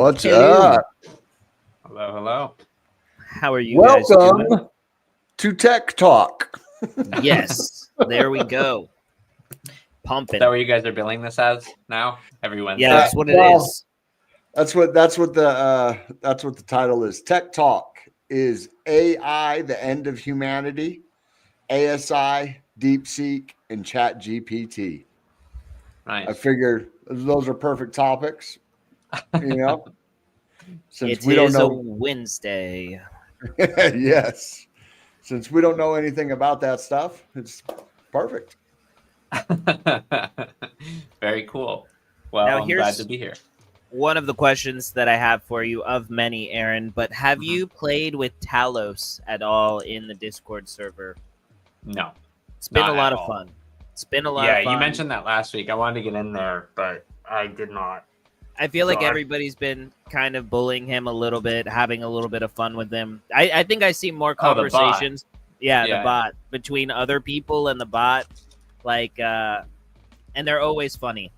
What's Hello. up? Hello, hello. How are you guys doing? Welcome to Tech Talk. Yes, there we go. Is Pumping. that what you guys are billing this as now? Every Wednesday? Yeah, that's what it Well, is. That's what the title is. Tech Talk is AI, the end of humanity, ASI, DeepSeek, and ChatGPT. Nice. I figured those are perfect topics, you know. Since It we don't is a know, Wednesday. yes, since we don't know anything about that stuff, it's perfect. Very cool. Well, Now, I'm glad here's to be here. one of the questions that I have for you of many, Aaron. But have you played with Talos at all in the Discord server? No. It's been Not a lot at of all. fun. It's been a lot Yeah, of fun. you mentioned that last week. I wanted to get in there, but I did not. I feel like So everybody's been kind of bullying him a little bit, having a little bit of fun with him. I think I see more Oh, the bot. conversations. Yeah, Yeah. the bot between other people and the bot, like, and they're always funny.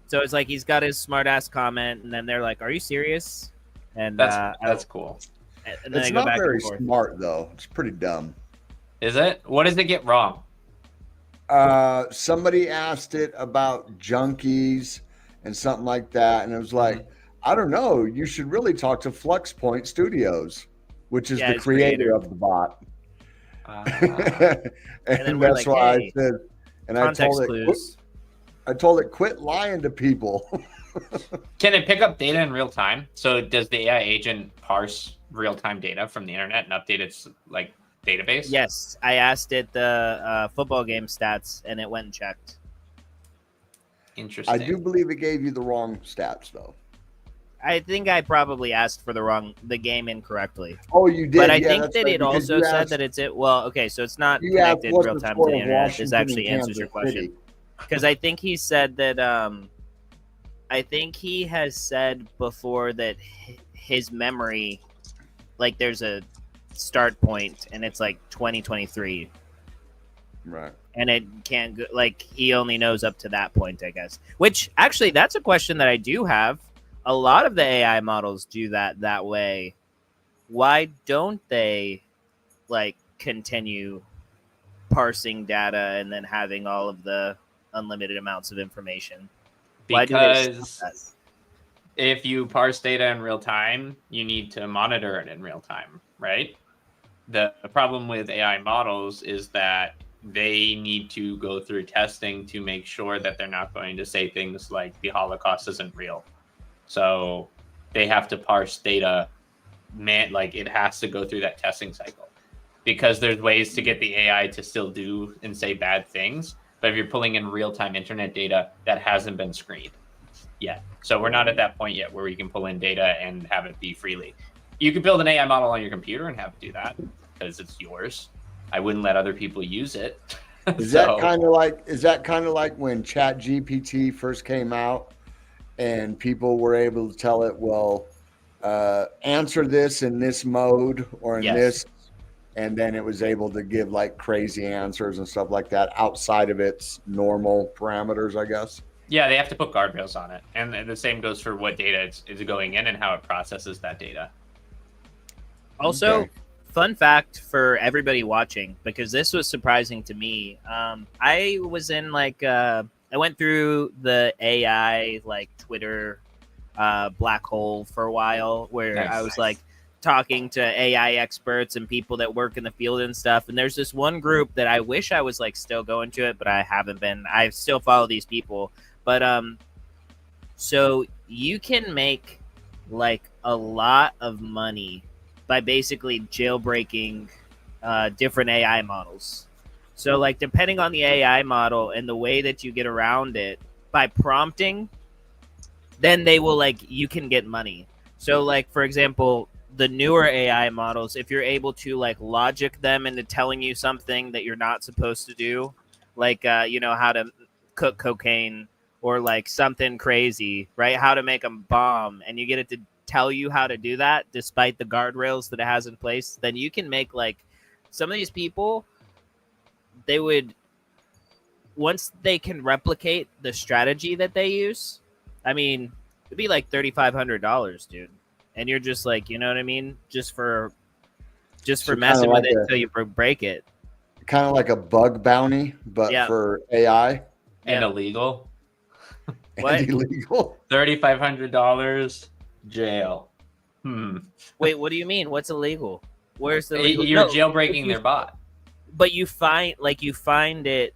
So it's like he's got his smart ass comment, and then they're like, "Are you serious?" And That's cool. and then It's I go not back very and forth. smart though. It's pretty dumb. Is it? What does it get wrong? Somebody asked it about junkies and something like that, and it was like, I don't know. You should really talk to Flux Point Studios, which is Yeah, the his creator creator. of the bot. And then And we're that's like, why hey, I said, and I context clues. told it, quit lying to people. Can it pick up data in real time? So does the AI agent parse real-time data from the internet and update its like database? Yes, I asked it the football game stats, and it went and checked. Interesting. I do believe it gave you the wrong stats though. I think I probably asked for the game incorrectly. Oh, you did. But I Yeah, think that's that right, it because also you said asked- that it's it. Well, okay, so it's not you asked connected what's real the time to score the of internet. This Washington actually and answers your Kansas question City? because I think he said that. I think he has said before that his memory, like, there's a start point, and it's like 2023, Right. and it can't go, like, he only knows up to that point, I guess. Which actually, that's a question that I do have. A lot of the AI models do that way. Why don't they like continue parsing data and then having all of the unlimited amounts of information? Why do they stop Because that? if you parse data in real time, you need to monitor it in real time, right? The problem with AI models is that they need to go through testing to make sure that they're not going to say things like the Holocaust isn't real. So they have to parse data, like it has to go through that testing cycle, because there's ways to get the AI to still do and say bad things. But if you're pulling in real-time internet data, that hasn't been screened yet. So we're not at that point yet where we can pull in data and have it be freely. You can build an AI model on your computer and have it do that because it's yours. I wouldn't let other people use it. Is that kind of like when ChatGPT first came out and people were able to tell it, well, answer this in this mode or in Yes. this, and then it was able to give like crazy answers and stuff like that outside of its normal parameters, I guess. Yeah, they have to put guardrails on it. And the same goes for what data it's going in and how it processes that data. Also, Okay. fun fact for everybody watching, because this was surprising to me. I was in like I went through the AI like Twitter black hole for a while, where Nice. I was like talking to AI experts and people that work in the field and stuff. And there's this one group that I wish I was like still going to it, but I haven't been. I still follow these people, but so you can make like a lot of money by basically jailbreaking different AI models. So like depending on the AI model and the way that you get around it by prompting, then they will like you can get money. So like for example, the newer AI models, if you're able to like logic them into telling you something that you're not supposed to do, like how to cook cocaine or like something crazy, right? How to make a bomb, and you get it to tell you how to do that despite the guardrails that it has in place, then you can make like some of these people, they would, once they can replicate the strategy that they use, I mean, It'd be like $3,500, dude. And you're just like, you know what I mean? Just for messing with it until you break it. Kind of like a bug bounty, but for AI. And illegal. What? And illegal. $3,500 jail. Wait, what do you mean? What's illegal? Where's the legal? You're jailbreaking their bot. But you find it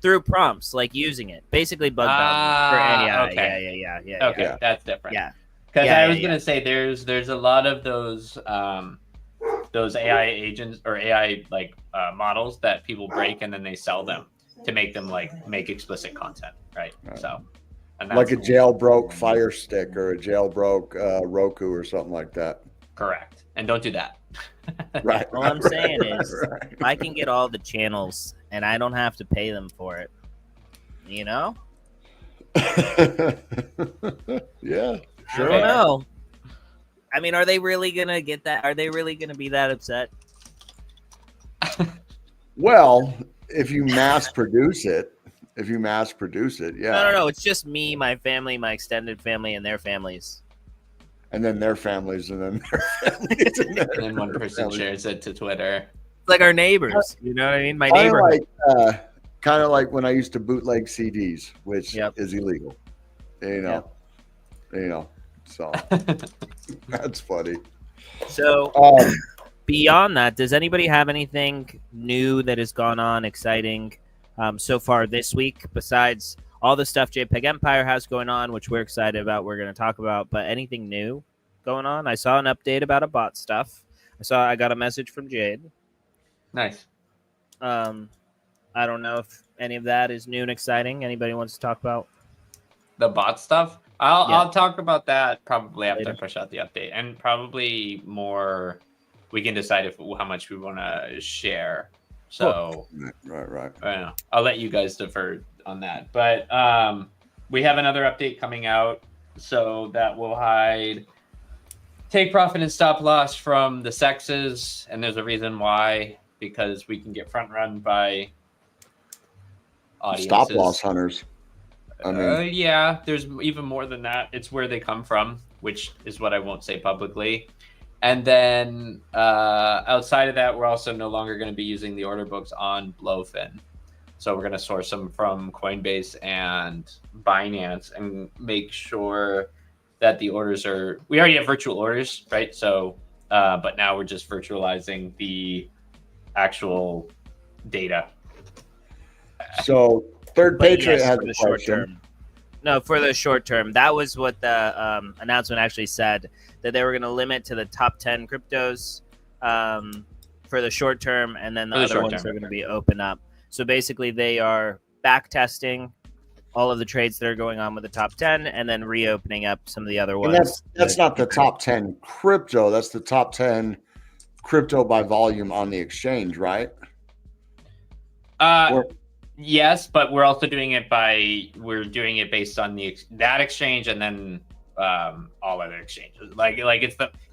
through prompts, like using it. Basically bug bounty for AI. Okay. Yeah. Okay, that's different. Yeah. Because I was gonna say there's a lot of those AI agents or AI models that people break and then they sell them to make them make explicit content, right? So, and that's like a jailbroke Fire Stick or a jailbroke Roku or something like that. Correct. And don't do that. Right. All I'm saying is, I can get all the channels and I don't have to pay them for it. You know? Yeah. Sure. I don't know. I mean, are they really gonna get that? Are they really gonna be that upset? Well, if you mass produce it, yeah. No. It's just me, my family, my extended family, and their families. And then their families, and then their families, and then one person shares it to Twitter. It's like our neighbors. You know what I mean? My neighbor. Kind of like when I used to bootleg CDs, which is illegal. You know. So that's funny. So beyond that, does anybody have anything new that has gone on exciting so far this week besides all the stuff Jpg Empire has going on, which we're excited about, we're going to talk about, but anything new going on? I saw an update about a bot stuff. I got a message from Jade. Nice. I don't know if any of that is new and exciting. Anybody wants to talk about the bot stuff? I'll talk about that probably after I push out the update, and probably more. We can decide how much we want to share. So right. I'll let you guys defer on that. But we have another update coming out, so that will hide take profit and stop loss from the sexes, and there's a reason why, because we can get front run by audiences. Stop loss hunters. I mean, yeah, there's even more than that. It's where they come from, which is what I won't say publicly. And then outside of that, we're also no longer going to be using the order books on Blowfin. So we're going to source them from Coinbase and Binance and make sure that the orders are... We already have virtual orders, right? So, but now we're just virtualizing the actual data. So Third Patriot has a short term. No, for the short term. That was what the announcement actually said, that they were going to limit to the top 10 cryptos for the short term, and then the other ones are going to be open up. So basically, they are back testing all of the trades that are going on with the top 10, and then reopening up some of the other ones. And that's not the top 10 crypto. That's the top 10 crypto by volume on the exchange, right? Yes, but we're also doing it based on that exchange, and then all other exchanges. Like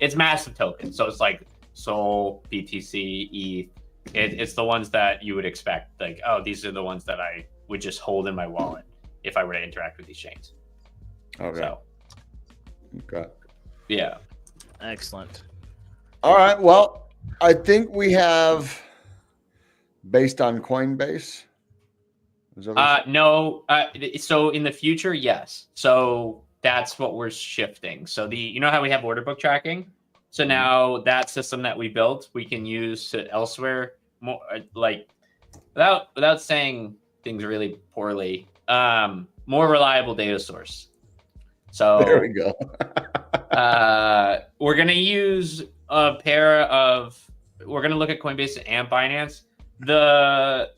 it's massive tokens, so it's like Sol, BTC, ETH. It's the ones that you would expect. Like, oh, these are the ones that I would just hold in my wallet if I were to interact with these chains. Okay. Okay. Yeah. Excellent. All right. Well, I think we have, based on Coinbase. No. So in the future, yes. So that's what we're shifting. So you know how we have order book tracking? So now that system that we built, we can use to elsewhere, more without saying things really poorly, more reliable data source. So there we go. we're going to use we're going to look at Coinbase and Binance. The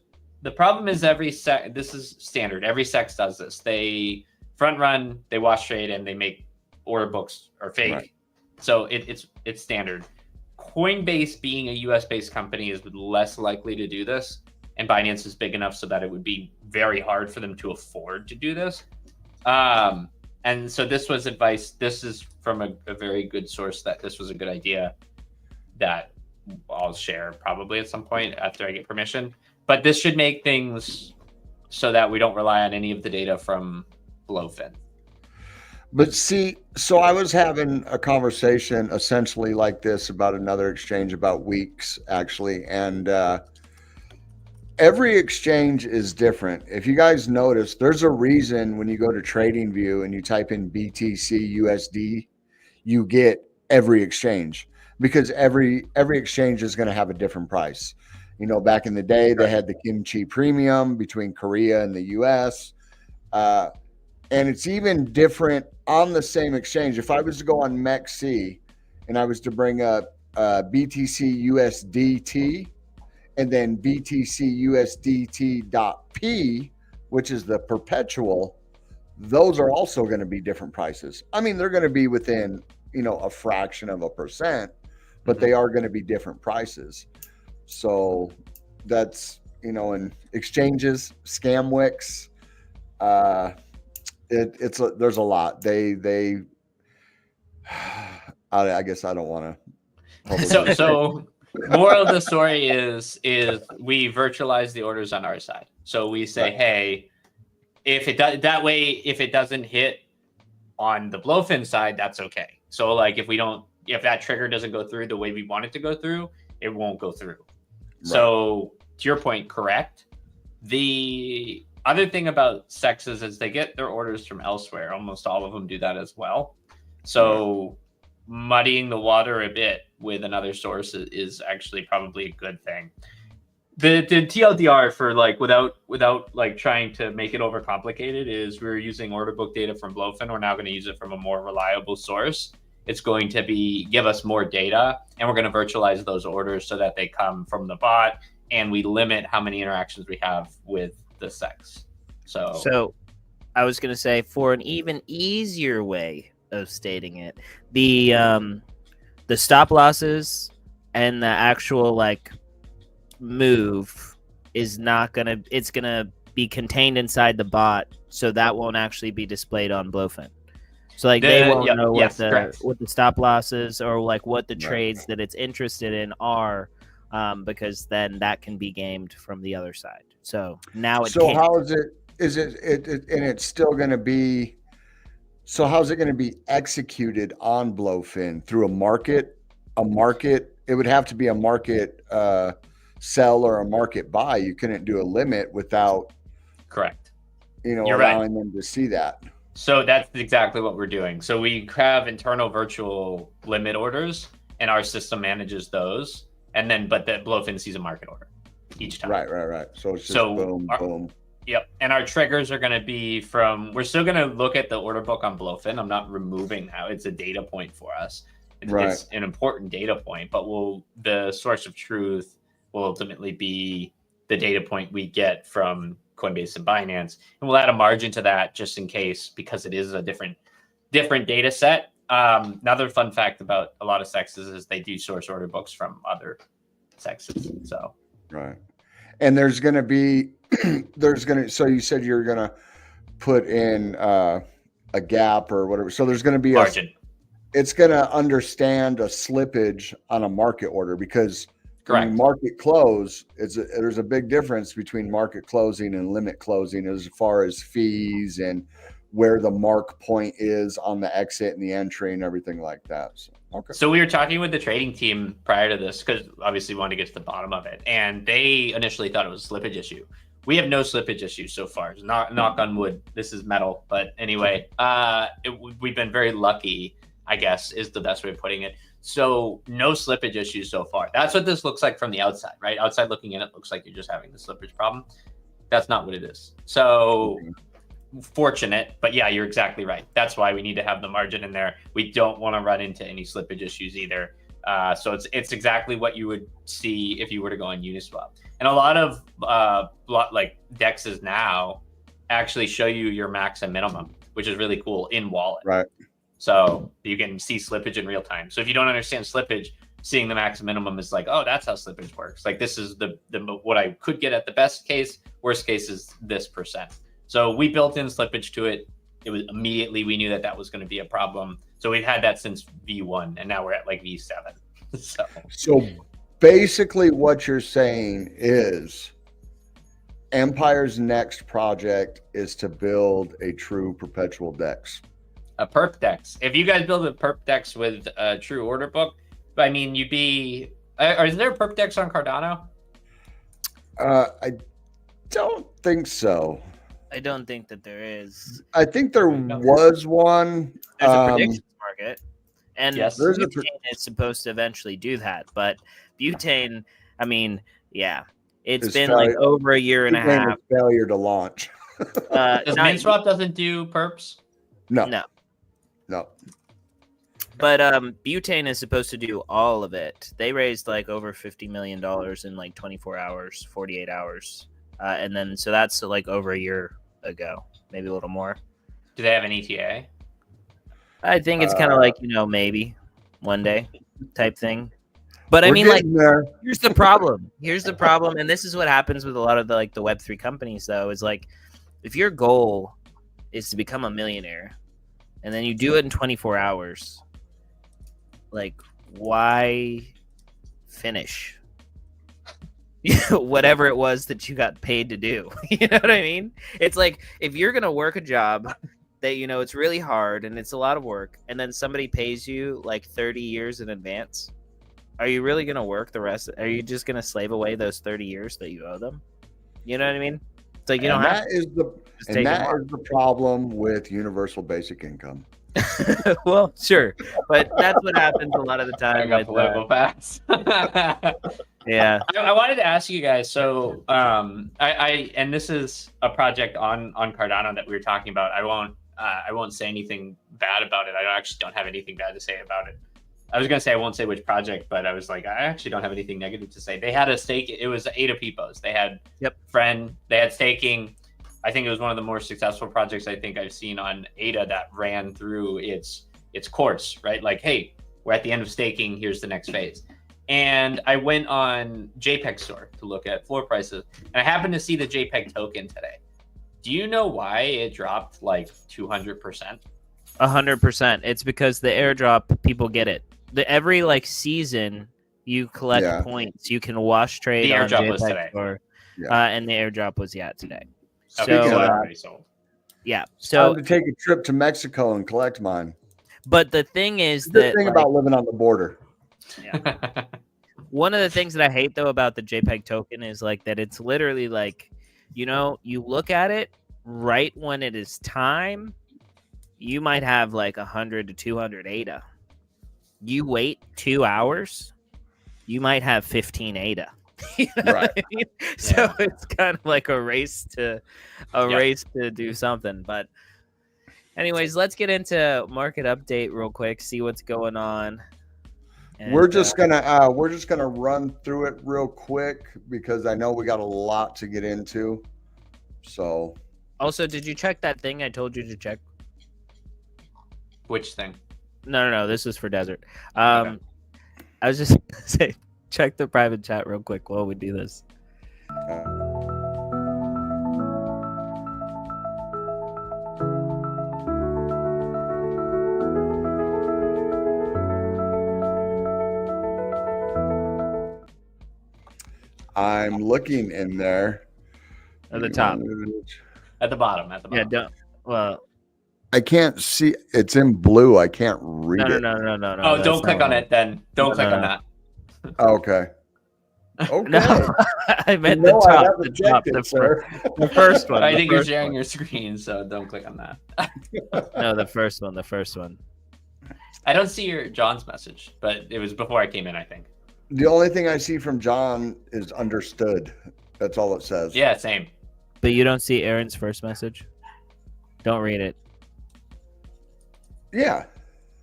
problem is this is standard. Every SEX does this. They front run, they wash trade, and they make order books are fake. Right. So it's standard. Coinbase, being a US based company, is less likely to do this, and Binance is big enough so that it would be very hard for them to afford to do this. And so this was advice. This is from a very good source that this was a good idea that I'll share probably at some point after I get permission. But this should make things so that we don't rely on any of the data from Blowfin. But see, so I was having a conversation essentially like this about another exchange about weeks actually, and every exchange is different. If you guys notice, there's a reason when you go to TradingView and you type in BTC USD, you get every exchange, because every exchange is going to have a different price. You know, back in the day, they had the kimchi premium between Korea and the US. And it's even different on the same exchange. If I was to go on MEXC and I was to bring up BTC USDT and then BTC USDT.P, which is the perpetual, those are also going to be different prices. I mean, they're going to be within, you know, a fraction of a percent, but they are going to be different prices. So that's, you know, in exchanges, Scamwix, there's a lot. I guess I don't want to. So moral of the story is we virtualize the orders on our side. So we say, right, hey, if it does that way, if it doesn't hit on the Blowfin side, that's okay. So like if that trigger doesn't go through the way we want it to go through, it won't go through. Right. So to your point, correct. The other thing about CEXs is they get their orders from elsewhere. Almost all of them do that as well. So muddying the water a bit with another source is actually probably a good thing. The TLDR for like without like trying to make it overcomplicated is we're using order book data from Blowfin. We're now going to use it from a more reliable source. It's going to give us more data, and we're going to virtualize those orders so that they come from the bot, and we limit how many interactions we have with the CEX. So I was going to say, for an even easier way of stating it, the stop losses and the actual like move is not gonna, it's gonna be contained inside the bot, so that won't actually be displayed on Blowfin. So like they won't know what the stop losses or like what the trades that it's interested in are, because then that can be gamed from the other side. So now it can't. How is it? Is it and it's still going to be? So how's it going to be executed on Blowfin through a market? A market? It would have to be a market sell or a market buy. You couldn't do a limit without. Correct. You know, allowing them to see that. So that's exactly what we're doing. So we have internal virtual limit orders, and our system manages those. And then, but the Blowfin sees a market order each time. Right. So it's just boom, boom. Yep. And our triggers are going to be we're still going to look at the order book on Blowfin. I'm not removing how it's a data point for us. It's an important data point, but the source of truth will ultimately be the data point we get from Coinbase and Binance. And we'll add a margin to that just in case, because it is a different data set. Another fun fact about a lot of CEXs is they do source order books from other CEXs. So right. And there's going to be so you said you're going to put in a gap or whatever. So there's going to be margin. It's going to understand a slippage on a market order, because correct. Market close, there's a big difference between market closing and limit closing as far as fees and where the mark point is on the exit and the entry and everything like that. So we were talking with the trading team prior to this, because obviously we wanted to get to the bottom of it, and they initially thought it was a slippage issue. We have no slippage issues so far. Knock on wood. This is metal, but anyway, we've been very lucky, I guess, is the best way of putting it. So no slippage issues so far. That's what this looks like from the outside, right? Outside looking in, it looks like you're just having the slippage problem. That's not what it is. So fortunate, but yeah, you're exactly right. That's why we need to have the margin in there. We don't want to run into any slippage issues either. So it's exactly what you would see if you were to go on Uniswap. And a lot of like DEXs now actually show you your max and minimum, which is really cool in wallet. Right. So you can see slippage in real time. So if you don't understand slippage, seeing the max and minimum is like, oh, that's how slippage works. Like this is the what I could get at the best case. Worst case is this %. So we built in slippage to it. It was immediately, we knew that was going to be a problem. So we've had that since V1, and now we're at like V7. So basically what you're saying is Empire's next project is to build a true perpetual DEX. a perp dex. If you guys build a perp dex with a true order book, I mean, you'd be. Is there a perp dex on Cardano? I don't think so. I don't think that there is. I think there was one. There's a predictions market, and Yes. butane is supposed to eventually do that. But butane, I mean, yeah, it's been like over a year and a half. Failure to launch. Does MinSwap doesn't do perps? No. But butane is supposed to do all of it. They raised like over $50 million in like 24 hours, 48 hours. And then, so that's like over a year ago, maybe a little more. Do they have an ETA? I think it's kind of like, maybe one day type thing. But I mean, like, here's the problem. And this is what happens with a lot of the Web3 companies, though, is like, if your goal is to become a millionaire and then you do it in 24 hours, like, why finish whatever it was that you got paid to do? You know what I mean? It's like, if you're going to work a job that, it's really hard and it's a lot of work, and then somebody pays you like 30 years in advance, are you really going to work the rest? Are you just going to slave away those 30 years that you owe them? You know what I mean? It's like, that is the problem with universal basic income. Well, sure, but that's what happens a lot of the time. I got political facts. Yeah, I wanted to ask you guys. So, and this is a project on Cardano that we were talking about. I won't say anything bad about it. I actually don't have anything bad to say about it. I was gonna say I won't say which project, but I was like, I actually don't have anything negative to say. They had a stake. It was ADA Pipos. They had Friend. They had staking. I think it was one of the more successful projects I think I've seen on ADA that ran through its course, right? Like, hey, we're at the end of staking. Here's the next phase. And I went on JPEG Store to look at floor prices, and I happened to see the JPEG token today. Do you know why it dropped like 200%? 100%. It's because the airdrop, people get it. Every season, you collect points. You can wash trade the on airdrop JPEG was today. Store, and the airdrop was today. Okay, so already sold. Yeah. So time to take a trip to Mexico and collect mine. But the thing is the thing about living on the border. Yeah. One of the things that I hate though about the JPEG token is that it's literally you look at it right when it is time, you might have 100 to 200 ADA. You wait 2 hours, you might have 15 ADA. You know what I mean? So it's kind of like a race to do something. But anyways, let's get into market update real quick, see what's going on. And, we're just gonna run through it real quick because I know we got a lot to get into. So also, did you check that thing I told you to check? Which thing? No, this is for Desert. Okay. I was just gonna say, check the private chat real quick while we do this. I'm looking in there. At the top. At the bottom. Yeah, I can't see. It's in blue. I can't read it. No. Oh, don't click on it then. Don't click on that. Okay. Okay. No, I meant the top. The first one. I think you're sharing your screen, so don't click on that. No, the first one. I don't see John's message, but it was before I came in, I think. The only thing I see from John is understood. That's all it says. Yeah, same. But you don't see Aaron's first message? Don't read it. Yeah.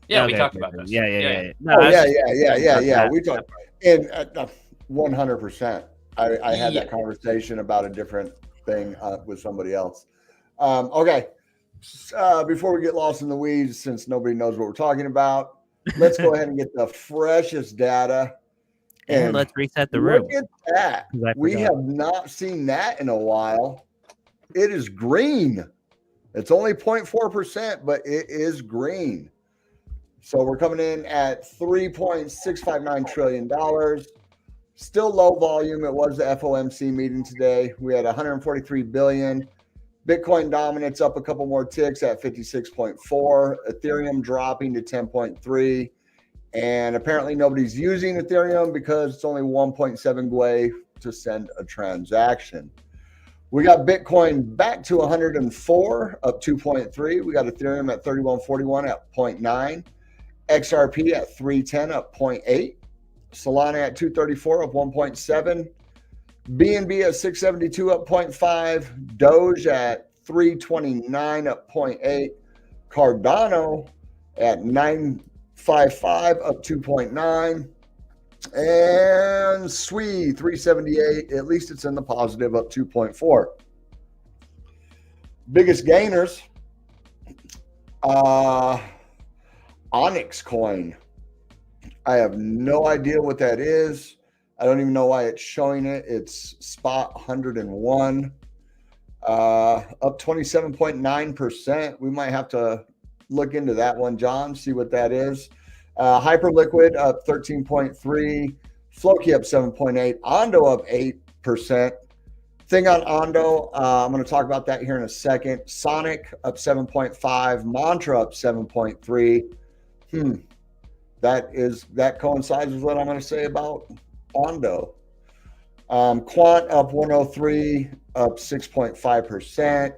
Yeah, okay, we talked about this. Yeah. No, yeah. We talked, and 100%. I had that conversation about a different thing with somebody else. Okay. Before we get lost in the weeds, since nobody knows what we're talking about, let's go ahead and get the freshest data. And let's reset the room. Look at that. We have not seen that in a while. It is green. It's only 0.4%, but it is green. So we're coming in at $3.659 trillion. Still low volume. It was the FOMC meeting today. We had 143 billion. Bitcoin dominance up a couple more ticks at 56.4. Ethereum dropping to 10.3. And apparently nobody's using Ethereum because it's only 1.7 Gwei to send a transaction. We got Bitcoin back to 104, up 2.3. We got Ethereum at 3141 at 0.9. XRP at 310, up 0.8. Solana at 234, up 1.7. BNB at 672, up 0.5. Doge at 329, up 0.8. Cardano at 955, up 2.9. And SWI 378, at least it's in the positive, up 2.4. Biggest gainers, Onyx coin. I have no idea what that is. I don't even know why it's showing it. It's spot 101, up 27.9%. We might have to look into that one, John, see what that is. Hyperliquid up 13.3, Floki up 7.8, Ondo up 8%. Thing on Ondo, I'm going to talk about that here in a second. Sonic up 7.5, Mantra up 7.3. That coincides with what I'm going to say about Ondo. Quant up 103, up 6.5%,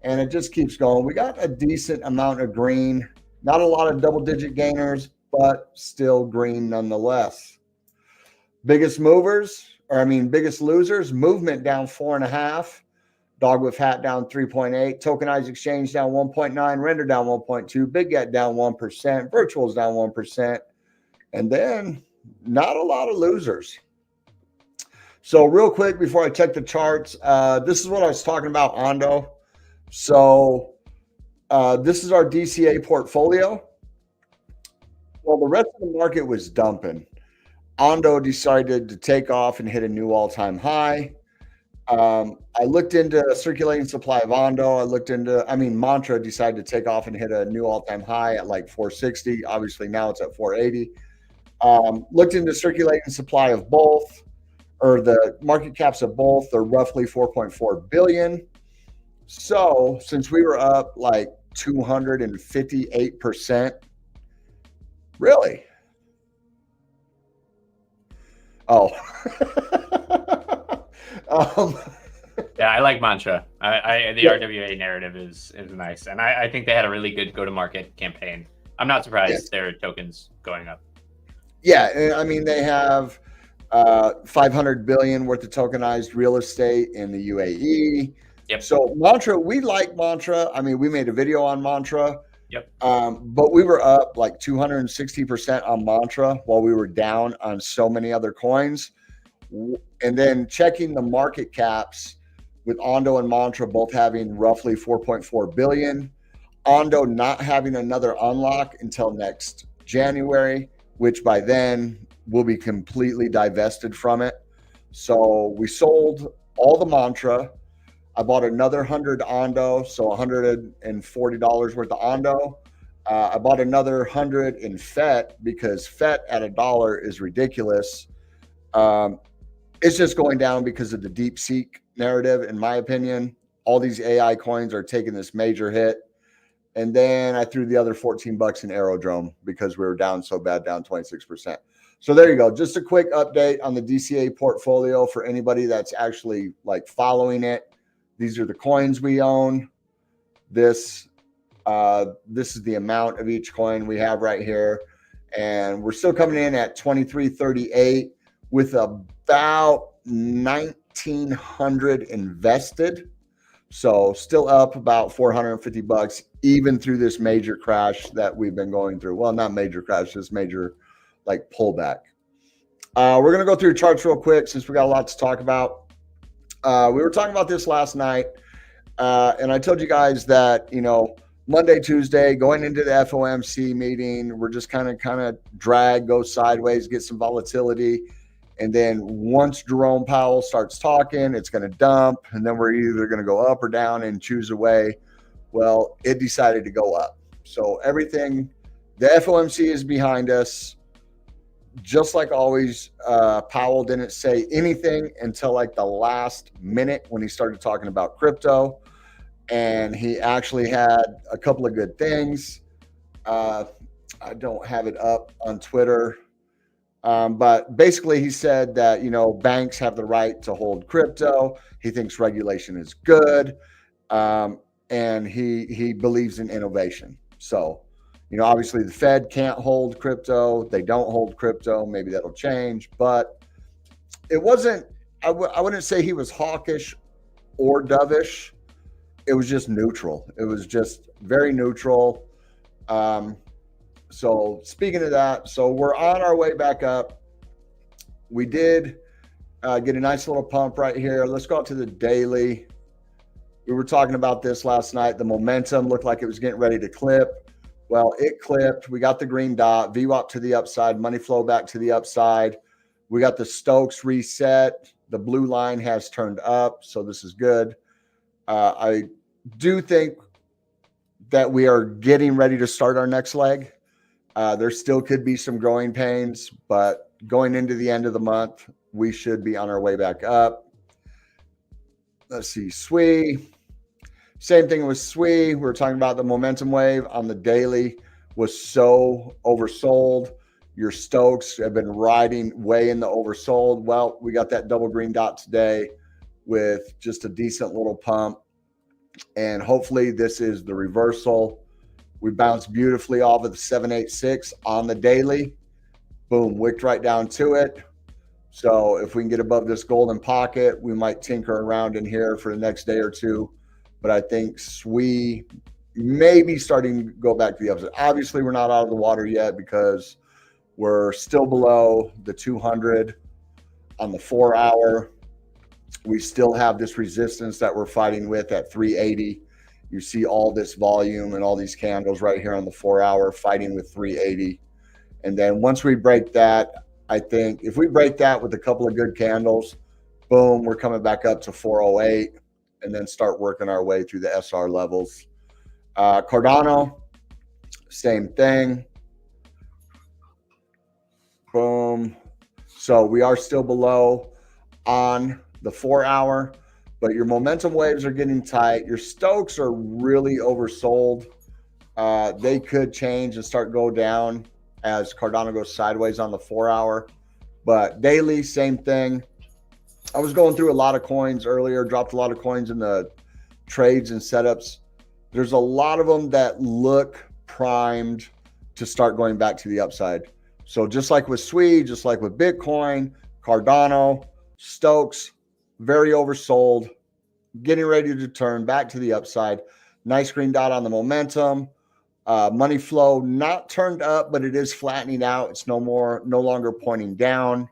and it just keeps going. We got a decent amount of green, not a lot of double-digit gainers, but still green nonetheless. Biggest losers, Movement down 4.5, Dog with Hat down 3.8, Tokenized Exchange down 1.9, Render down 1.2, Big Get down 1%, Virtuals down 1%, and then not a lot of losers. So real quick before I check the charts, this is what I was talking about Ondo. So this is our DCA portfolio. Well, the rest of the market was dumping. Ondo decided to take off and hit a new all-time high. I looked into circulating supply of Ondo. Mantra decided to take off and hit a new all-time high at like 460. Obviously, now it's at 480. Looked into circulating supply of both, or the market caps of both. They're roughly 4.4 billion. So since we were up like 258%, really? Oh. Yeah, I like Mantra. The RWA narrative is nice, and I think they had a really good go-to-market campaign. I'm not surprised their tokens going up. Yeah, I mean they have 500 billion worth of tokenized real estate in the UAE. Yep. So Mantra, we like Mantra. I mean, we made a video on Mantra. Yep. But we were up like 260% on Mantra while we were down on so many other coins. And then checking the market caps with Ondo and Mantra both having roughly 4.4 billion. Ondo not having another unlock until next January, which by then will be completely divested from it. So we sold all the Mantra. I bought another 100 Ondo, so $140 worth of Ondo. I bought another 100 in FET because FET at $1 is ridiculous. It's just going down because of the DeepSeek narrative, in my opinion. All these AI coins are taking this major hit. And then I threw the other 14 bucks in Aerodrome because we were down so bad, down 26%. So there you go. Just a quick update on the DCA portfolio for anybody that's actually like following it. These are the coins we own. This is the amount of each coin we have right here. And we're still coming in at 2338 with about 1,900 invested. So still up about 450 bucks, even through this major crash that we've been going through. Well, not major crash, this major like pullback. We're going to go through charts real quick since we got a lot to talk about. We were talking about this last night, and I told you guys that, Monday, Tuesday, going into the FOMC meeting, we're just kind of drag, go sideways, get some volatility. And then once Jerome Powell starts talking, it's going to dump, and then we're either going to go up or down and choose a way. Well, it decided to go up. So everything, the FOMC is behind us. Just like always, Powell didn't say anything until like the last minute when he started talking about crypto. and he actually had a couple of good things. I don't have it up on Twitter, but basically he said that, you know, banks have the right to hold crypto. He thinks regulation is good, and he believes in innovation. So, you know, obviously the Fed can't hold crypto. They don't hold crypto. Maybe that'll change, but it wasn't. I wouldn't say he was hawkish or dovish. It was just neutral. It was just very neutral. So speaking of that, so we're on our way back up. We did get a nice little pump right here. Let's go out to the daily. We were talking about this last night. The momentum looked like it was getting ready to clip. Well, it clipped. We got the green dot, VWAP to the upside, money flow back to the upside. We got the Stokes reset. The blue line has turned up, so this is good. I do think that we are getting ready to start our next leg. There still could be some growing pains, but going into the end of the month, we should be on our way back up. Let's see, SWE. Same thing with SWE. We were talking about the momentum wave on the daily was so oversold. Your Stokes have been riding way in the oversold. Well, we got that double green dot today with just a decent little pump. And hopefully this is the reversal. We bounced beautifully off of the 786 on the daily. Boom, wicked right down to it. So if we can get above this golden pocket, we might tinker around in here for the next day or two. But I think SWE may be starting to go back to the upside. Obviously, we're not out of the water yet because we're still below the 200 on the 4 hour. We still have this resistance that we're fighting with at 380. You see all this volume and all these candles right here on the 4 hour fighting with 380. And then once we break that, I think if we break that with a couple of good candles, boom, we're coming back up to 408 and then start working our way through the SR levels. Cardano, same thing. Boom. So we are still below on the 4 hour, but your momentum waves are getting tight. Your Stokes are really oversold. They could change and start go down as Cardano goes sideways on the 4 hour, but daily, same thing. I was going through a lot of coins earlier, dropped a lot of coins in the trades and setups. There's a lot of them that look primed to start going back to the upside. So just like with SWE, just like with Bitcoin, Cardano, Stokes, very oversold, getting ready to turn back to the upside. Nice green dot on the momentum. Money flow not turned up, but it is flattening out. It's no longer pointing down.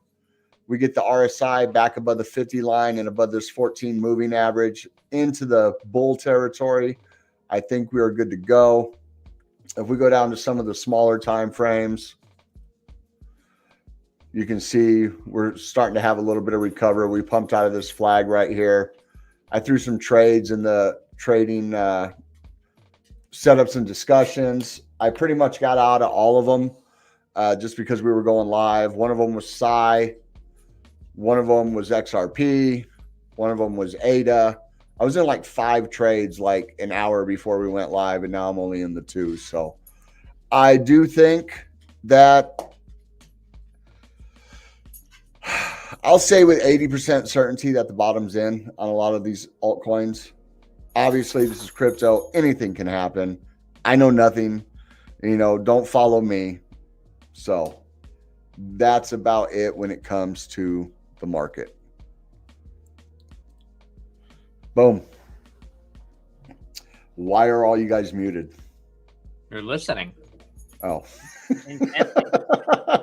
We get the RSI back above the 50 line and above this 14 moving average into the bull territory. I think we are good to go. If we go down to some of the smaller time frames, you can see we're starting to have a little bit of recovery. We pumped out of this flag right here. I threw some trades in the trading setups and discussions. I pretty much got out of all of them just because we were going live. One of them was Psy. One of them was XRP. One of them was ADA. I was in like 5 trades like an hour before we went live, and now I'm only in the 2. So I do think that I'll say with 80% certainty that the bottom's in on a lot of these altcoins. Obviously, this is crypto. Anything can happen. I know nothing. You know, don't follow me. So that's about it when it comes to the market. Boom. Why are all you guys muted? You're listening. Oh.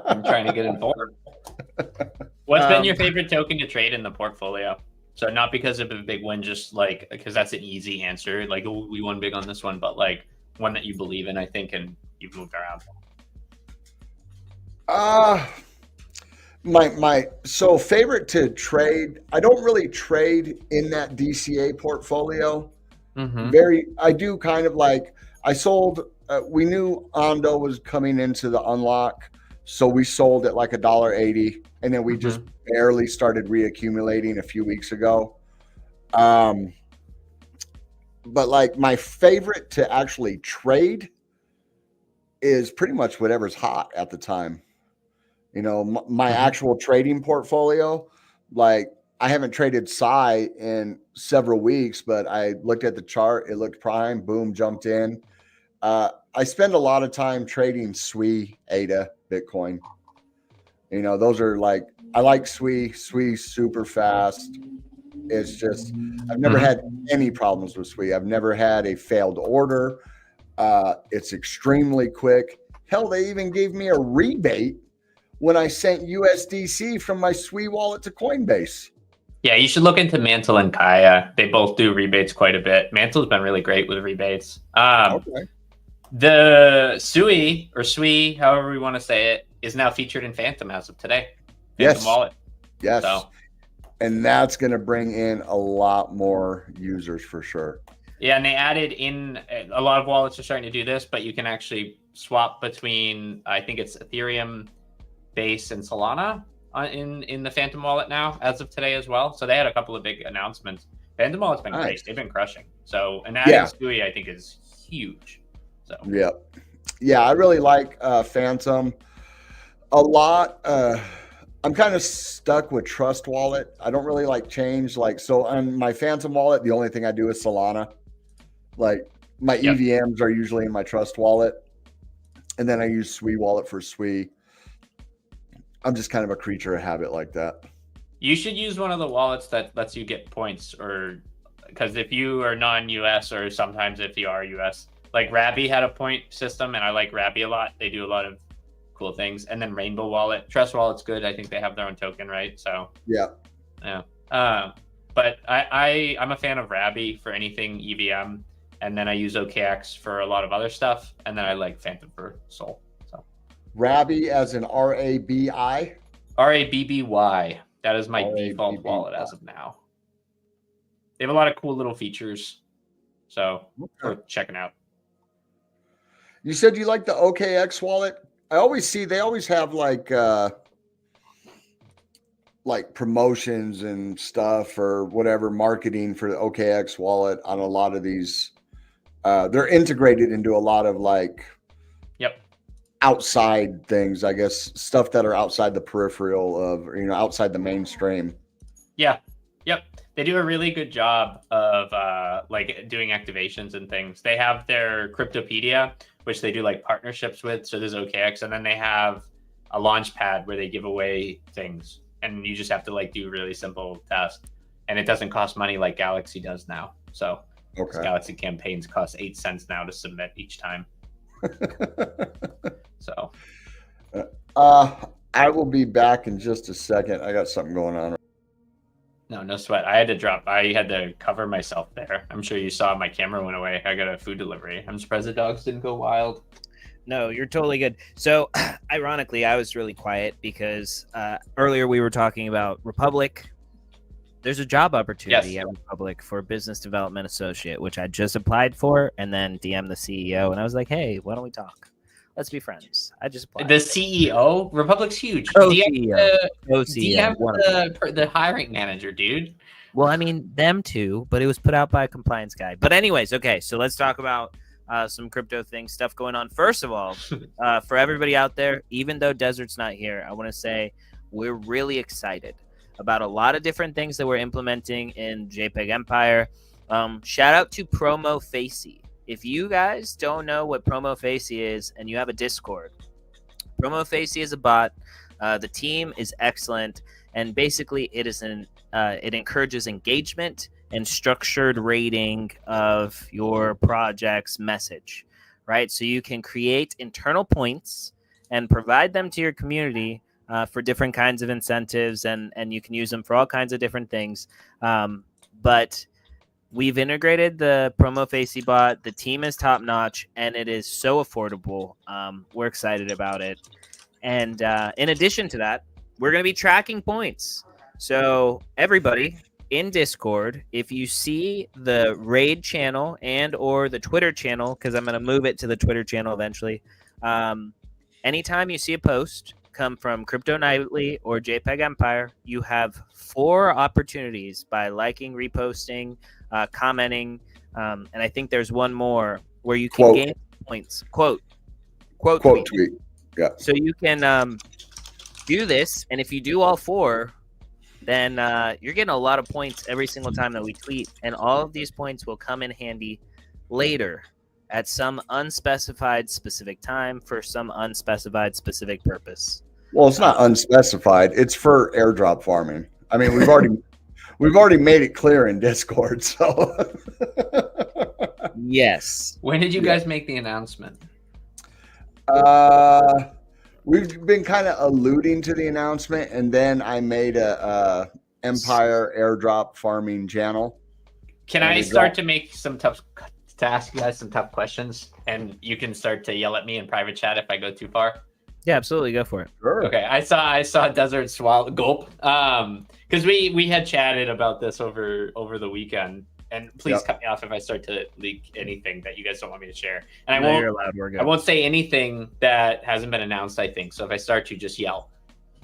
I'm trying to get informed. What's been your favorite token to trade in the portfolio? So not because of a big win, just like because that's an easy answer. Like, oh, we won big on this one, but like one that you believe in, I think, and you've moved around. My favorite to trade. I don't really trade in that DCA portfolio. I do kind of like. I sold. We knew Ondo was coming into the unlock, so we sold at like $1.80, and then we just barely started reaccumulating a few weeks ago. but like my favorite to actually trade is pretty much whatever's hot at the time. You know, my actual trading portfolio, like I haven't traded Psy in several weeks, but I looked at the chart. It looked prime. Boom, jumped in. I spend a lot of time trading SWI, ADA, Bitcoin. You know, those are like, I like SWI. SWI super fast. It's just, I've never had any problems with SWI. I've never had a failed order. It's extremely quick. Hell, they even gave me a rebate when I sent USDC from my SWI wallet to Coinbase. Yeah, you should look into Mantle and Kaya. They both do rebates quite a bit. Mantle's been really great with rebates. Okay. The SUI or SWI, however we want to say it, is now featured in Phantom as of today. Phantom wallet. Yes. So, and that's going to bring in a lot more users for sure. Yeah, and they added in, a lot of wallets are starting to do this, but you can actually swap between, I think it's Ethereum, Base, and Solana in the Phantom wallet now as of today as well. So they had a couple of big announcements. Phantom wallet's been great. They've been crushing. So, and adding SUI, I think, is huge. So yeah, I really like Phantom a lot. I'm kind of stuck with Trust Wallet. I don't really like change. Like, so on my Phantom wallet, the only thing I do is Solana. Like my EVMs are usually in my Trust Wallet, and then I use SWI wallet for SWI. I'm just kind of a creature of habit like that. You should use one of the wallets that lets you get points, or because if you are non-US, or sometimes if you are US, like Rabby had a point system, and I like Rabby a lot. They do a lot of cool things. And then Rainbow Wallet, Trust Wallet's good. I think they have their own token, right? So yeah. But I'm a fan of Rabby for anything EVM, and then I use OKX for a lot of other stuff, and then I like Phantom for Sol. So Rabby as in RABI? RABBY. That is my default wallet as of now. They have a lot of cool little features, so worth checking out. You said you like the OKX wallet? I always see they always have like promotions and stuff or whatever marketing for the OKX wallet on a lot of these. They're integrated into a lot of like outside things, I guess, stuff that are outside the peripheral of, you know, outside the mainstream. Yeah. Yep. They do a really good job of like doing activations and things. They have their Cryptopedia, which they do like partnerships with. So there's OKX, and then they have a launch pad where they give away things, and you just have to like do really simple tests, and it doesn't cost money like Galaxy does now. So Galaxy campaigns cost 8 cents now to submit each time. So I will be back in just a second. I got something going on. No sweat. I had to cover myself there. I'm sure you saw my camera went away. I got a food delivery. I'm surprised the dogs didn't go wild. No, you're totally good. So ironically, I was really quiet because earlier we were talking about Republic. There's a job opportunity at Republic for business development associate, which I just applied for, and then DM the CEO, and I was like, hey, why don't we talk? Let's be friends. I just applied. The CEO? Republic's huge. CEO. DM the hiring manager, dude. Well, I mean, them too, but it was put out by a compliance guy. But anyways, okay, so let's talk about some crypto things, stuff going on. First of all, for everybody out there, even though Desert's not here, I want to say we're really excited about a lot of different things that we're implementing in JPEG Empire. Shout out to Promo Facey. If you guys don't know what Promo Facey is and you have a Discord, Promo Facey is a bot. The team is excellent, and basically it encourages engagement and structured rating of your project's message, right? So you can create internal points and provide them to your community for different kinds of incentives, and you can use them for all kinds of different things. But we've integrated the Promo Facey bot. The team is top notch, and it is so affordable. We're excited about it. And in addition to that, we're going to be tracking points. So everybody in Discord, if you see the raid channel and or the Twitter channel, because I'm going to move it to the Twitter channel eventually, anytime you see a post come from Crypto Nightly or JPEG Empire, you have 4 opportunities by liking, reposting, commenting, And I think there's one more where you can gain points. Quote tweet. Yeah. So you can do this, and if you do all 4, then you're getting a lot of points every single time that we tweet, and all of these points will come in handy later at some unspecified specific time for some unspecified specific purpose. Well, it's not unspecified. It's for airdrop farming. I mean, we've already made it clear in Discord. So yes. When did you guys make the announcement? We've been kind of alluding to the announcement, and then I made a Empire airdrop farming channel. Can I start to make to ask you guys some tough questions, and you can start to yell at me in private chat if I go too far? Yeah, absolutely, go for it. Sure. Okay, I saw Desert Swallow Gulp, because we had chatted about this over the weekend. And please cut me off if I start to leak anything that you guys don't want me to share. And You're allowed. We're good. I won't say anything that hasn't been announced, I think. So if I start to, just yell.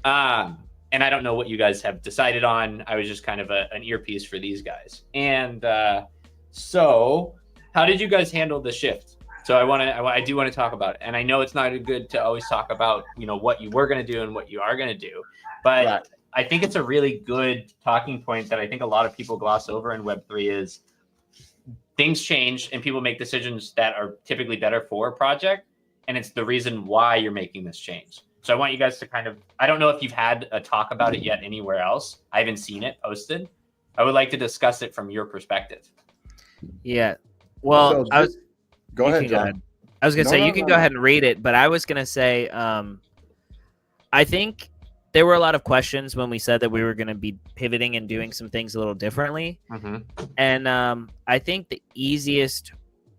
And I don't know what you guys have decided on. I was just kind of an earpiece for these guys. And so how did you guys handle the shift? So I do want to talk about it. And I know it's not good to always talk about, what you were going to do and what you are going to do. But right. I think it's a really good talking point that I think a lot of people gloss over in Web3 is things change and people make decisions that are typically better for a project. And it's the reason why you're making this change. So I want you guys to I don't know if you've had a talk about it yet anywhere else. I haven't seen it posted. I would like to discuss it from your perspective. Yeah. Well, go ahead, John. I was going to say, you can go ahead and read it, but I was going to say, I think there were a lot of questions when we said that we were going to be pivoting and doing some things a little differently. Mm-hmm. And I think the easiest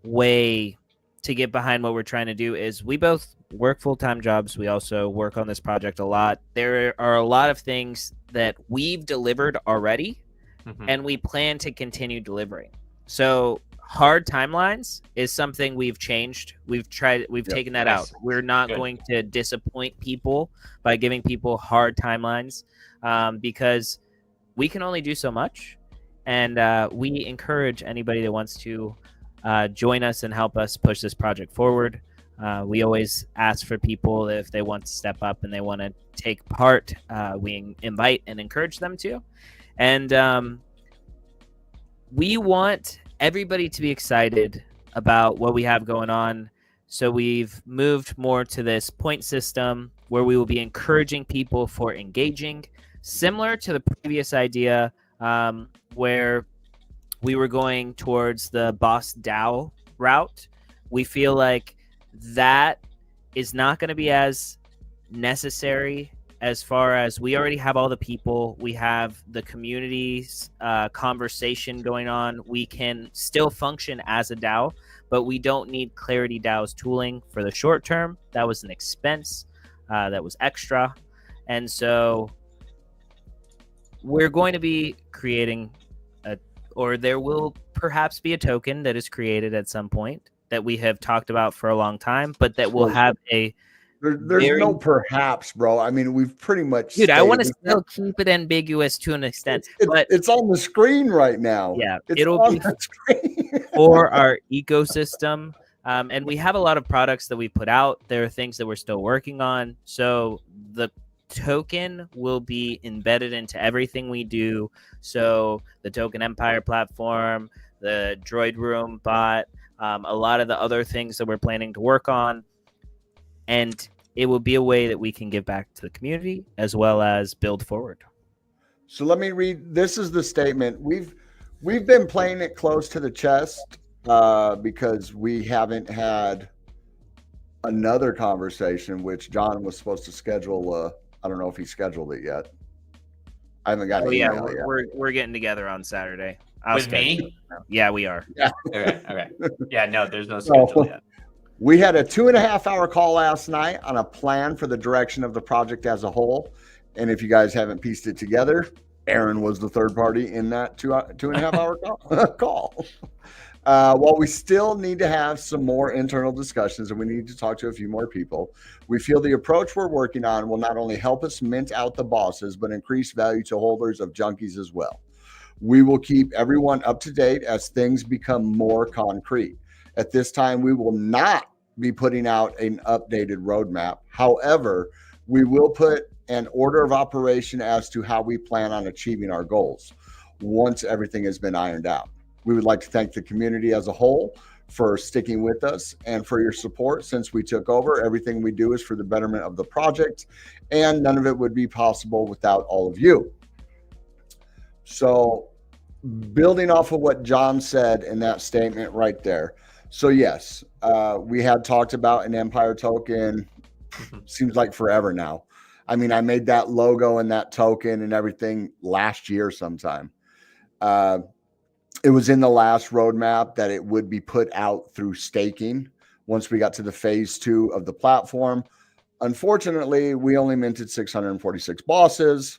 way to get behind what we're trying to do is we both work full-time jobs. We also work on this project a lot. There are a lot of things that we've delivered already, mm-hmm. and we plan to continue delivering. So hard timelines is something we've changed. We've taken that out. We're not going to disappoint people by giving people hard timelines, because we can only do so much. And we encourage anybody that wants to join us and help us push this project forward. We always ask for people if they want to step up and they want to take part. We invite and encourage them to. And we want everybody to be excited about what we have going on. So we've moved more to this point system where we will be encouraging people for engaging, similar to the previous idea where we were going towards the Boss DAO route. We feel like that is not going to be as necessary as far as we already have all the people. We have the community's conversation going on. We can still function as a DAO, but we don't need Clarity DAO's tooling for the short term. That was an expense that was extra. And so we're going to be creating or there will perhaps be a token that is created at some point that we have talked about for a long time, but that will have a There's no perhaps, bro. I mean, we've pretty much. Dude, I want to still keep it ambiguous to an extent, but it's on the screen right now. Yeah, it'll be the screen for our ecosystem. And we have a lot of products that we put out. There are things that we're still working on. So the token will be embedded into everything we do. So the Token Empire platform, the Droid Room bot, a lot of the other things that we're planning to work on. And it will be a way that we can give back to the community as well as build forward. So let me read. This is the statement. We've been playing it close to the chest because we haven't had another conversation, which John was supposed to schedule. I don't know if he scheduled it yet. I haven't got an email yet. We're getting together on Saturday. With me? Yeah, we are. Yeah. Okay. Yeah, no, there's no schedule yet. We had a 2.5-hour call last night on a plan for the direction of the project as a whole. And if you guys haven't pieced it together, Aaron was the third party in that 2.5-hour call. While we still need to have some more internal discussions and we need to talk to a few more people, we feel the approach we're working on will not only help us mint out the bosses, but increase value to holders of junkies as well. We will keep everyone up to date as things become more concrete. At this time, we will not be putting out an updated roadmap. However, we will put an order of operation as to how we plan on achieving our goals once everything has been ironed out. We would like to thank the community as a whole for sticking with us and for your support since we took over. Everything we do is for the betterment of the project, and none of it would be possible without all of you. So, building off of what John said in that statement right there. So, yes, we had talked about an Empire token, seems like forever now. I mean, I made that logo and that token and everything last year sometime. It was in the last roadmap that it would be put out through staking once we got to the phase 2 of the platform. Unfortunately, we only minted 646 bosses,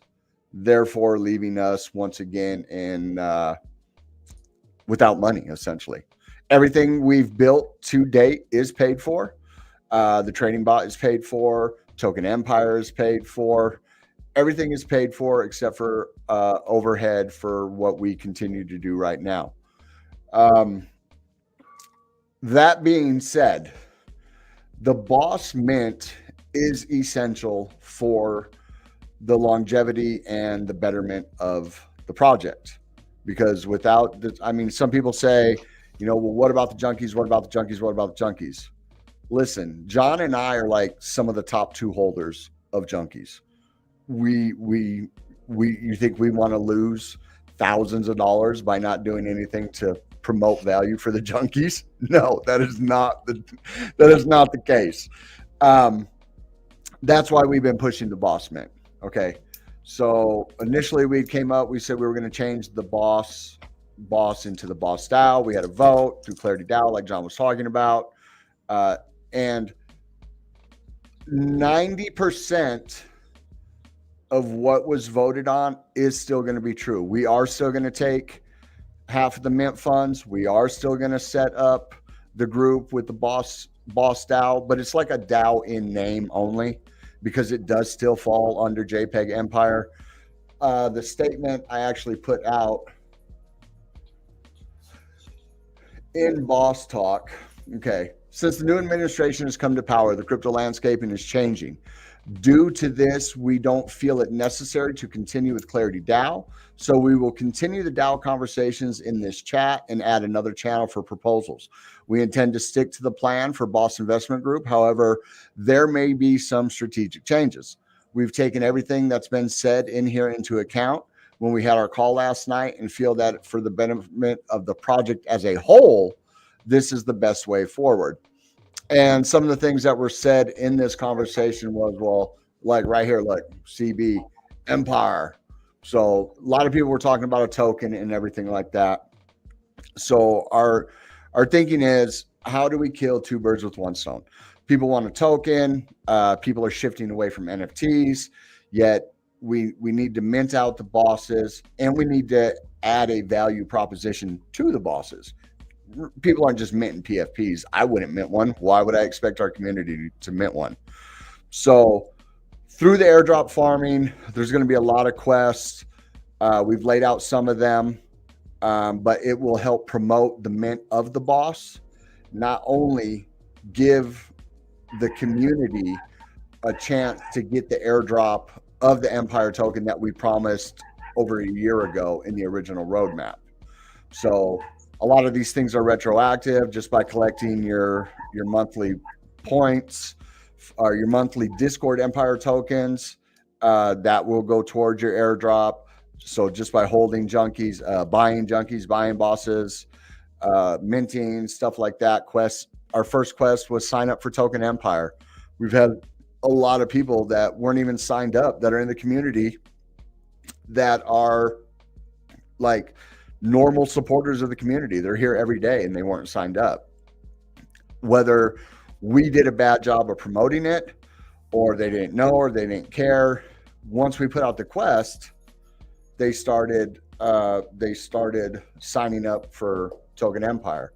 therefore leaving us once again in without money, essentially. Everything we've built to date is paid for. The trading bot is paid for. Token Empire is paid for. Everything is paid for except for overhead for what we continue to do right now. That being said, the boss mint is essential for the longevity and the betterment of the project. Because without the, I mean, some people say, you know, well, what about the junkies? What about the junkies? What about the junkies? Listen, John and I are like some of the top 2 holders of junkies. You think we want to lose thousands of dollars by not doing anything to promote value for the junkies? No, that is not the case. That's why we've been pushing the boss mint. Okay. So initially we said we were going to change the boss into the boss DAO. We had a vote through Clarity DAO, like John was talking about. And 90% of what was voted on is still going to be true. We are still going to take half of the mint funds. We are still going to set up the group with the boss DAO, but it's like a DAO in name only because it does still fall under JPEG Empire. The statement I actually put out in Boss Talk. Okay. Since the new administration has come to power, the crypto landscaping is changing. Due to this, we don't feel it necessary to continue with Clarity DAO. So we will continue the DAO conversations in this chat and add another channel for proposals. We intend to stick to the plan for Boss Investment Group. However, there may be some strategic changes. We've taken everything that's been said in here into account when we had our call last night and feel that for the benefit of the project as a whole, this is the best way forward. And some of the things that were said in this conversation was, well, like right here, like CB Empire. So a lot of people were talking about a token and everything like that. So our thinking is, how do we kill 2 birds with 1 stone? People want a token. People are shifting away from NFTs, yet we need to mint out the bosses and we need to add a value proposition to the bosses. People aren't just minting PFPs. I wouldn't mint one. Why would I expect our community to mint one? So through the airdrop farming, there's going to be a lot of quests. We've laid out some of them, but it will help promote the mint of the boss, not only give the community a chance to get the airdrop of the Empire token that we promised over a year ago in the original roadmap. So a lot of these things are retroactive just by collecting your monthly points or your monthly Discord Empire tokens that will go towards your airdrop. So just by holding junkies, buying bosses, minting, stuff like that. Quests. Our first quest was sign up for Token Empire. We've had a lot of people that weren't even signed up that are in the community that are like normal supporters of the community. They're here every day and they weren't signed up. Whether we did a bad job of promoting it or they didn't know or they didn't care, once we put out the quest, they started signing up for Token Empire.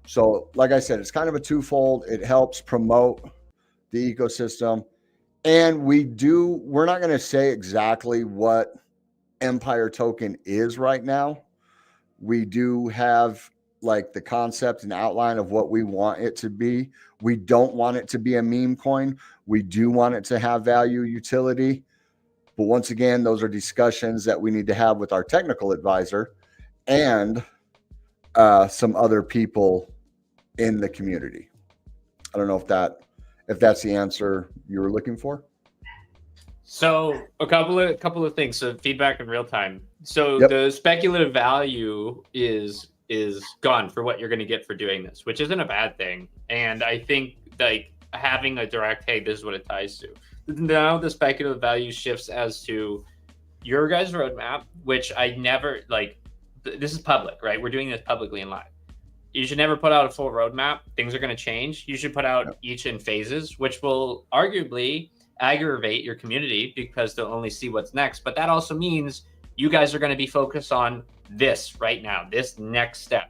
So like I said, it's kind of a twofold. It helps promote the ecosystem. And we're not going to say exactly what Empire token is right now. We do have like the concept and outline of what we want it to be. We don't want it to be a meme coin. We do want it to have value, utility. But once again, those are discussions that we need to have with our technical advisor and some other people in the community. I don't know if that's the answer you were looking for. So a couple of things. So feedback in real time. So Yep. the speculative value is gone for what you're going to get for doing this, which isn't a bad thing. And I think like having a direct, hey, this is what it ties to. Now the speculative value shifts as to your guys' roadmap, which I never like. This is public, right? We're doing this publicly and live. You should never put out a full roadmap. Things are going to change. You should put out each in phases, which will arguably aggravate your community because they'll only see what's next. But that also means you guys are going to be focused on this right now, this next step.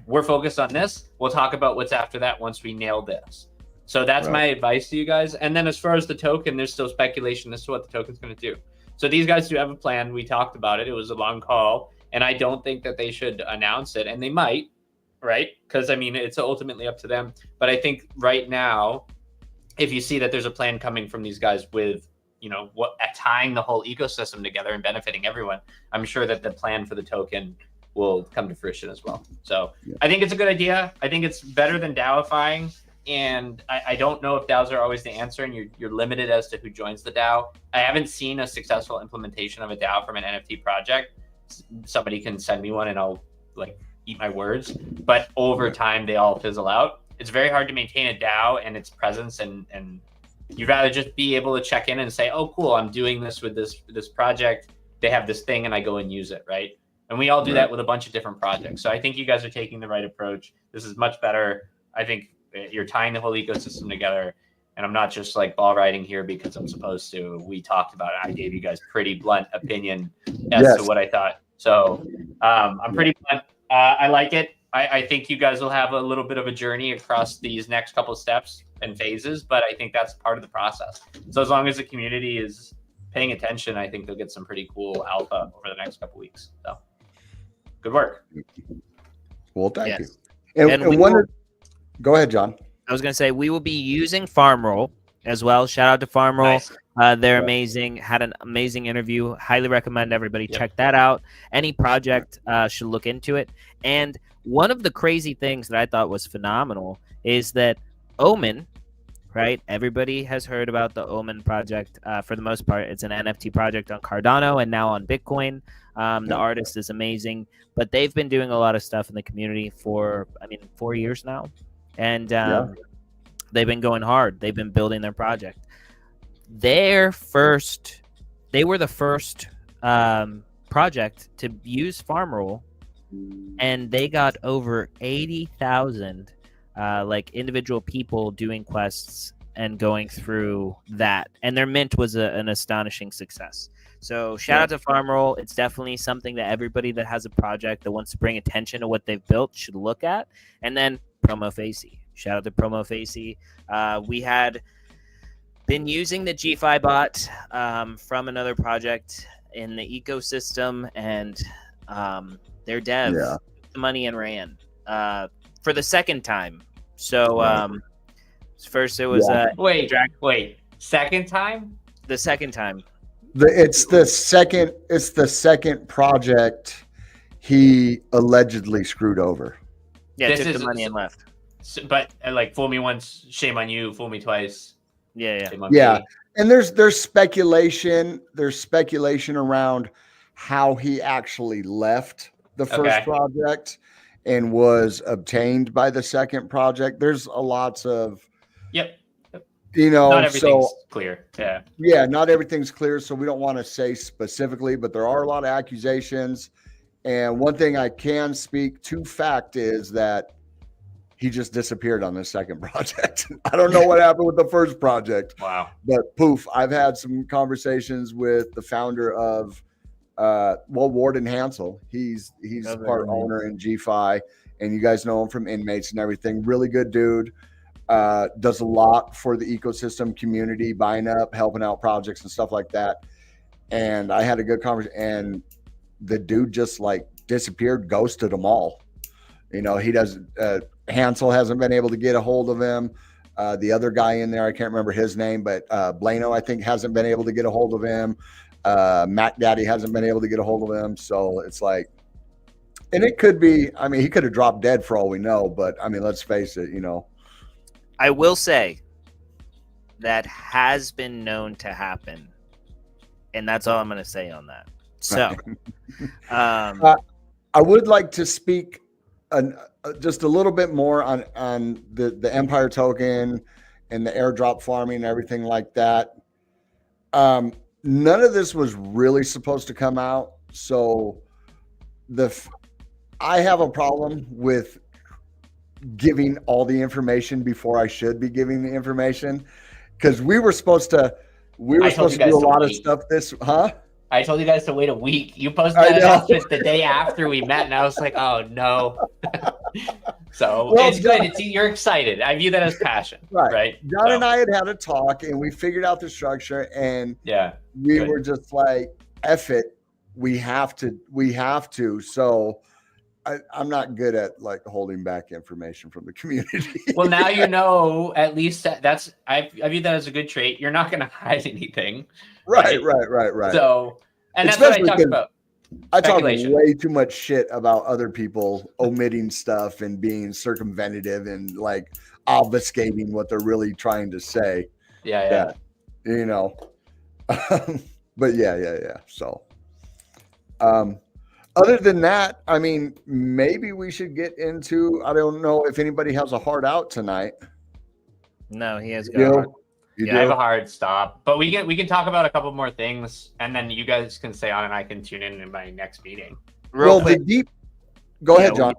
We're focused on this. We'll talk about what's after that once we nail this. So that's my advice to you guys. And then as far as the token, there's still speculation as to what the token's going to do. So these guys do have a plan. We talked about it. It was a long call. And I don't think that they should announce it. And they might, right? Because, I mean, it's ultimately up to them. But I think right now, if you see that there's a plan coming from these guys with, you know, tying the whole ecosystem together and benefiting everyone, I'm sure that the plan for the token will come to fruition as well. So I think it's a good idea. I think it's better than DAOifying. And I don't know if DAOs are always the answer and you're limited as to who joins the DAO. I haven't seen a successful implementation of a DAO from an NFT project. Somebody can send me one and I'll like eat my words, but over time they all fizzle out. It's very hard to maintain a DAO and its presence, and you'd rather just be able to check in and say, oh cool, I'm doing this with this project, they have this thing and I go and use it, right? And we all do that with a bunch of different projects. So I think you guys are taking the right approach. This is much better. I think you're tying the whole ecosystem together, and I'm not just like ball riding here because I'm supposed to. We talked about it. I gave you guys pretty blunt opinion as to what I thought. So I'm pretty blunt. I like it. I think you guys will have a little bit of a journey across these next couple steps and phases, but I think that's part of the process. So as long as the community is paying attention, I think they'll get some pretty cool alpha over the next couple weeks. So good work. Well, thank you. And go ahead, John. I was going to say, we will be using FarmRoll as well. Shout out to FarmRoll. Nice. They're amazing. Had an amazing interview. Highly recommend everybody check that out. Any project should look into it. And one of the crazy things that I thought was phenomenal is that Omen, right? Everybody has heard about the Omen project. For the most part, it's an NFT project on Cardano and now on Bitcoin. The artist is amazing, but they've been doing a lot of stuff in the community for, 4 years now. And they've been going hard. They've been building their project. They were the first project to use FarmRoll, and they got over 80,000 individual people doing quests and going through that. And their mint was an astonishing success. So shout out to FarmRoll. It's definitely something that everybody that has a project that wants to bring attention to what they've built should look at. And then Promo Facey. Shout out to Promo Facey. We had been using the GFI bot from another project in the ecosystem, and their dev took the money and ran for the second time. So first it was wait, second time? The second time. It's the second project he allegedly screwed over. Yeah, took the money and left. But fool me once, shame on you. Fool me twice. Yeah. And there's speculation. There's speculation around how he actually left the first project and was obtained by the second project. There's lots of not everything's clear. Yeah, not everything's clear. So we don't want to say specifically, but there are a lot of accusations. And one thing I can speak to fact is that he just disappeared on this second project. I don't know what happened with the first project. Wow. But poof, I've had some conversations with the founder of Warden Hansel. He's part owner in GFI, and you guys know him from Inmates and everything. Really good dude. Does a lot for the ecosystem community, buying up, helping out projects and stuff like that. and I had a good conversation, and the dude just like disappeared, ghosted them all. You know, he doesn't. Hansel hasn't been able to get a hold of him. The other guy in there, I can't remember his name, but Blano, I think, hasn't been able to get a hold of him. Mac Daddy hasn't been able to get a hold of him. So it's like, and it could be, I mean, he could have dropped dead for all we know, but I mean, let's face it, you know. I will say that has been known to happen. And that's all I'm going to say on that. So, I would like to speak just a little bit more on the Empire token and the airdrop farming and everything like that. None of this was really supposed to come out. So I have a problem with giving all the information before I should be giving the information, because we were supposed to do a lot of stuff I told you guys to wait a week. You posted that announcement the day after we met, and I was like, oh no. So well, it's good. You're excited. I view that as passion. Right. John and I had a talk, and we figured out the structure, and we were just like, F it. We have to. So I'm not good at like holding back information from the community. Well, now you know, at least I view that as a good trait. You're not going to hide anything. Right. So, and that's what I talked about. I talk way too much shit about other people omitting stuff and being circumventive and like obfuscating what they're really trying to say. Yeah. You know, but yeah. So, other than that, I mean, maybe we should get into, I don't know if anybody has a hard out tonight. No, he has got I have a hard stop, but we can talk about a couple more things, and then you guys can stay on, and I can tune in my next meeting. Go ahead, John.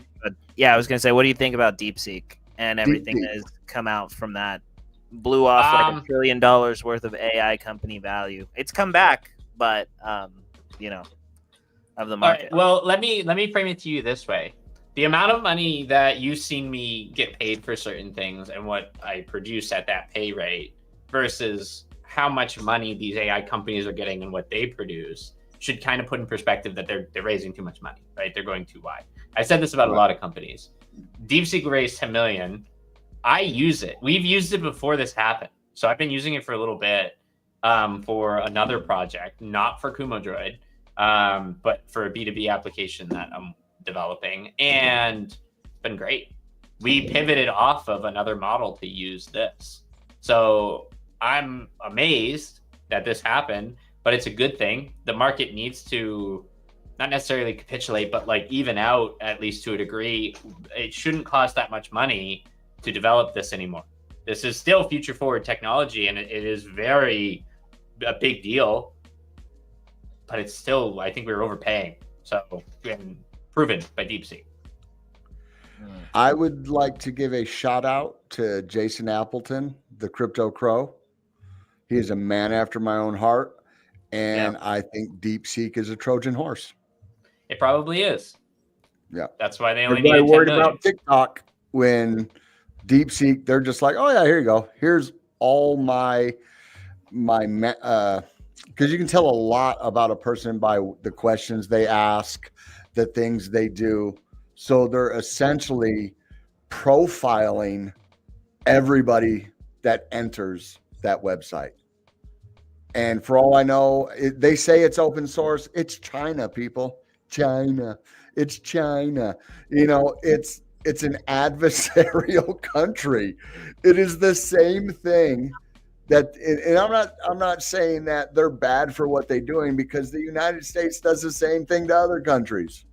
I was gonna say, what do you think about DeepSeek and everything that has come out from that? Blew off like $1 trillion worth of AI company value. It's come back, but you know, of the market. Right, well, let me frame it to you this way: the amount of money that you've seen me get paid for certain things and what I produce at that pay rate versus how much money these AI companies are getting and what they produce should kind of put in perspective that they're raising too much money, right? They're going too wide. I said this about a lot of companies. DeepSeek raised 10 million. I use it. We've used it before this happened. So I've been using it for a little bit for another project, not for Kumo Droid, but for a B2B application that I'm developing, and it's been great. We pivoted off of another model to use this. So I'm amazed that this happened, but it's a good thing. The market needs to not necessarily capitulate, but like even out, at least to a degree. It shouldn't cost that much money to develop this anymore. This is still future forward technology, and it is very a big deal, but it's still, I think we were overpaying. So, and proven by DeepSeek. I would like to give a shout out to Jason Appleton, the Crypto Crow. He is a man after my own heart, and I think DeepSeek is a Trojan horse. It probably is. Yeah, that's why they only Everybody needed 10 worried million. about TikTok when DeepSeek, they're just like, oh yeah, here you go. Here's all my because you can tell a lot about a person by the questions they ask, the things they do. So they're essentially profiling everybody that enters that website. And for all I know, they say it's open source. It's China, people. China. It's China. You know, it's an adversarial country. It is the same thing that, and I'm not saying that they're bad for what they're doing, because the United States does the same thing to other countries.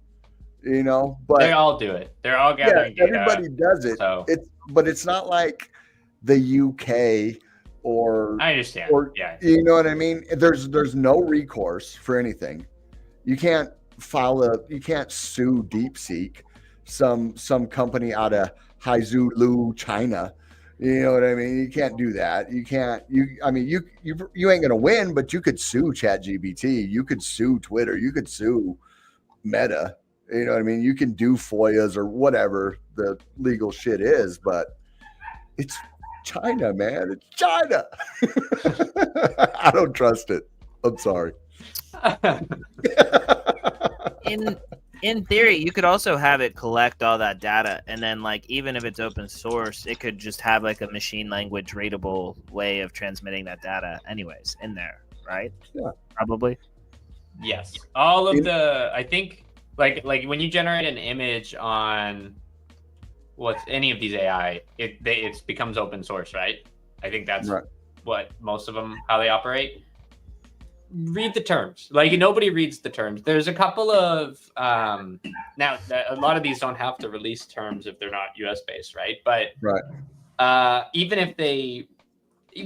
You know, but they all do it. They're all gathering data. Everybody does it. So. But it's not like the UK or I understand. You know what I mean? There's no recourse for anything. You can't you can't sue DeepSeek, some company out of Haizulu, China. You know what I mean? You can't do that. You can't. You ain't gonna win, but you could sue ChatGPT. You could sue Twitter. You could sue Meta. You know what I mean? You can do FOIAs or whatever the legal shit is, but it's China, man. It's China. I don't trust it. I'm sorry. In theory, you could also have it collect all that data, and then like even if it's open source, it could just have like a machine language readable way of transmitting that data anyways in there, right? Yeah. Probably. Yes. All of the, I think, like when you generate an image on what's any of these AI, it becomes open source, right? I think that's Right. what most of them, how they operate. Read the terms. Like nobody reads the terms. There's a couple of now a lot of these don't have to release terms if they're not US based, right? But Right. even if they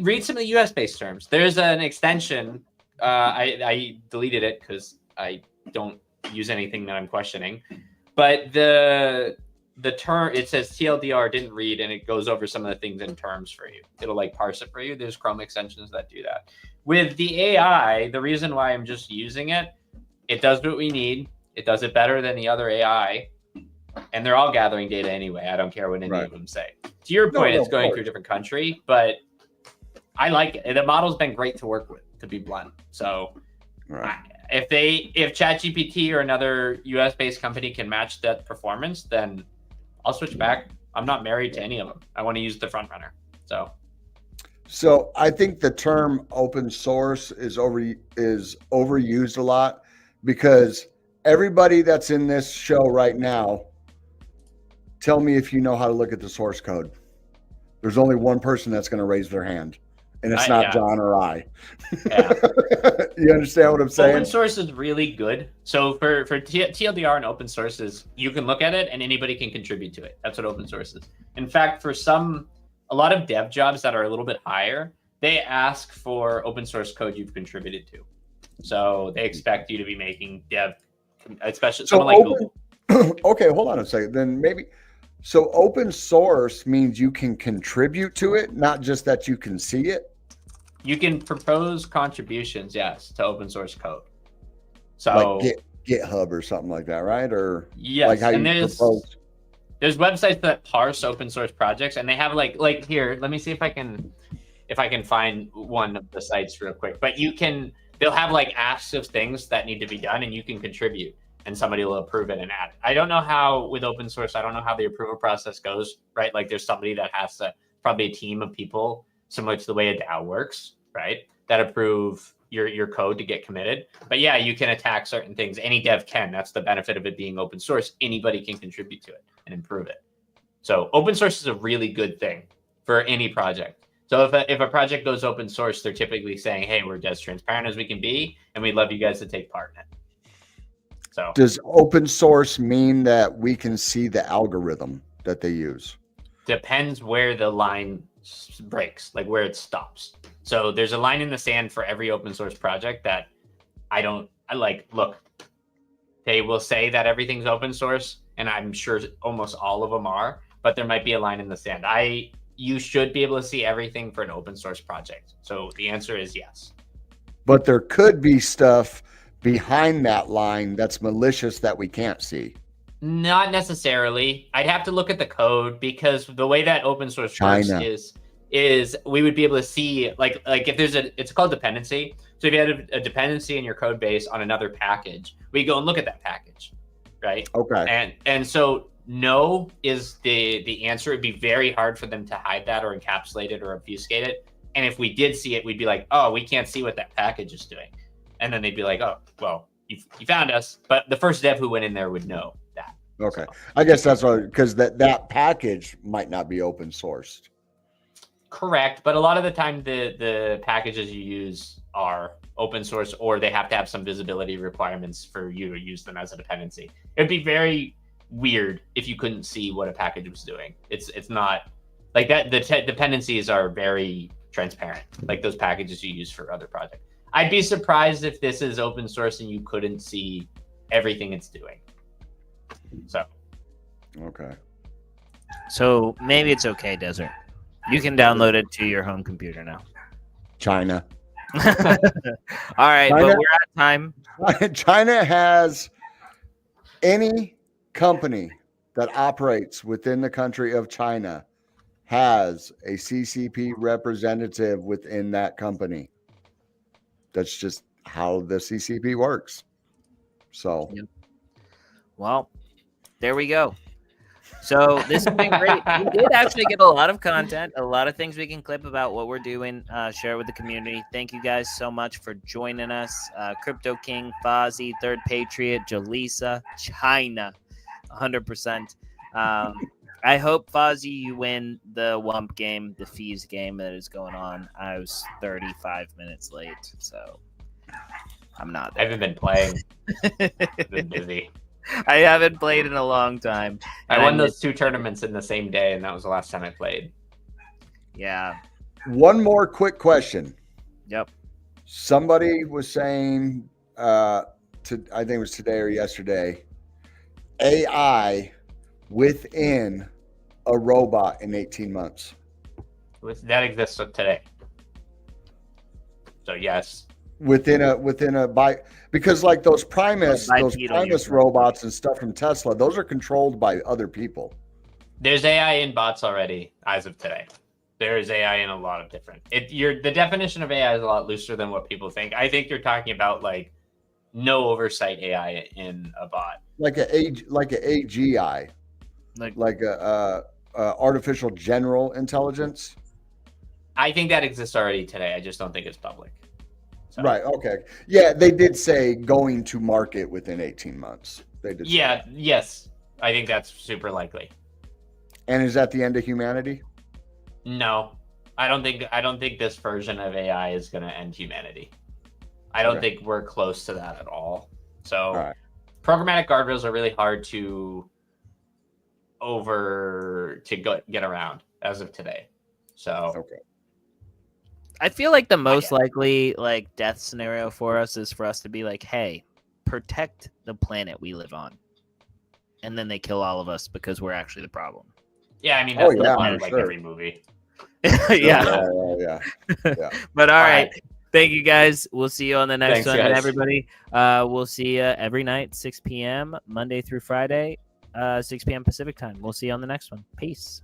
read some of the US based terms, there's an extension. I deleted it because I don't use anything that I'm questioning. But the term, it says TLDR didn't read, and it goes over some of the things in terms for you. It'll like parse it for you. There's Chrome extensions that do that. With the AI, the reason why I'm just using it, it does what we need. It does it better than the other AI, and they're all gathering data anyway. I don't care what any of them say. To your point, it's going to a different country, but I like it. The model's been great to work with, to be blunt. So if ChatGPT or another US-based company can match that performance, then I'll switch back. I'm not married to any of them. I want to use the front runner. So I think the term open source is overused a lot, because everybody that's in this show right now, tell me if you know how to look at the source code. There's only one person that's going to raise their hand, and it's not John or I. Yeah. You understand what I'm saying? Open source is really good. So for TLDR and open sources, you can look at it and anybody can contribute to it. That's what open source is. In fact, for a lot of dev jobs that are a little bit higher, they ask for open source code you've contributed to. So they expect you to be making dev, especially someone like Google. Okay, hold on a second. Then maybe, so open source means you can contribute to it, not just that you can see it. You can propose contributions, yes, to open source code. So like GitHub or something like that, right? Or yes, like how and you propose. There's websites that parse open source projects, and they have like here. Let me see if I can find one of the sites real quick. But they'll have like asks of things that need to be done, and you can contribute, and somebody will approve it and add it. I don't know how with open source. I don't know how the approval process goes, right? Like there's somebody that has to, probably a team of people, similar to the way a DAO works, right? That approve your code to get committed. But yeah, you can attack certain things. Any dev can. That's the benefit of it being open source. Anybody can contribute to it and improve it. So open source is a really good thing for any project. So if a project goes open source, they're typically saying, hey, we're as transparent as we can be, and we'd love you guys to take part in it. So does open source mean that we can see the algorithm that they use? Depends where the line breaks, like where it stops. So there's a line in the sand for every open source project that look, they will say that everything's open source, and I'm sure almost all of them are, but there might be a line in the sand. You should be able to see everything for an open source project. So the answer is yes. But there could be stuff behind that line that's malicious that we can't see. Not necessarily. I'd have to look at the code, because the way that open source works is we would be able to see like if there's it's called dependency. So if you had a dependency in your code base on another package, we go and look at that package, right? Okay. And so no is the answer. It'd be very hard for them to hide that or encapsulate it or obfuscate it. And if we did see it, we'd be like, oh, we can't see what that package is doing. And then they'd be like, oh, well, you found us. But the first dev who went in there would know that. Okay. I guess that's why, because that package might not be open sourced. Correct. But a lot of the time, the packages you use are open source, or they have to have some visibility requirements for you to use them as a dependency. It'd be very weird if you couldn't see what a package was doing. It's not like that. The dependencies are very transparent, like those packages you use for other projects. I'd be surprised if this is open source and you couldn't see everything it's doing. So. Okay. So maybe it's okay, Desert. You can download it to your home computer now. China. All right, China, but we're out of time. China has any company that operates within the country of China has a CCP representative within that company. That's just how the CCP works. So, Yep. Well, there we go. So this has been great. We did actually get a lot of content, a lot of things we can clip about what we're doing, share with the community. Thank you guys so much for joining us. Crypto King, Fozzie, Third Patriot, Jaleesa, China, 100%. I hope, Fozzie, you win the Wump game, the fees game that is going on. I was 35 minutes late, so I'm not there. I haven't been playing. I've been busy. I haven't played in a long time. I won those 2 tournaments in the same day, and that was the last time I played. Yeah. one more quick question. Yep. Somebody was saying, I think it was today or yesterday, AI within a robot in 18 months. That exists today. So yes. Within a because like those Primus robots and stuff from Tesla, those are controlled by other people. There's AI in bots already as of today. There is AI in a lot of different. The definition of AI is a lot looser than what people think. I think you're talking about like no oversight AI in a bot, like a AGI, like a artificial general intelligence. I think that exists already today. I just don't think it's public. So. Right. Okay. Yeah, they did say going to market within 18 months. They did. Yeah. Yes. I think that's super likely. And is that the end of humanity? No, I don't think this version of AI is going to end humanity. I don't think we're close to that at all. So programmatic guardrails are really hard to get around as of today. So I feel like the most likely like death scenario for us is for us to be like, hey, protect the planet we live on. And then they kill all of us because we're actually the problem. Yeah, I mean, that's the plan of like every movie. Yeah. But all right. Thank you guys. We'll see you on the next one. And everybody, we'll see you every night, 6 p.m., Monday through Friday, 6 p.m. Pacific time. We'll see you on the next one. Peace.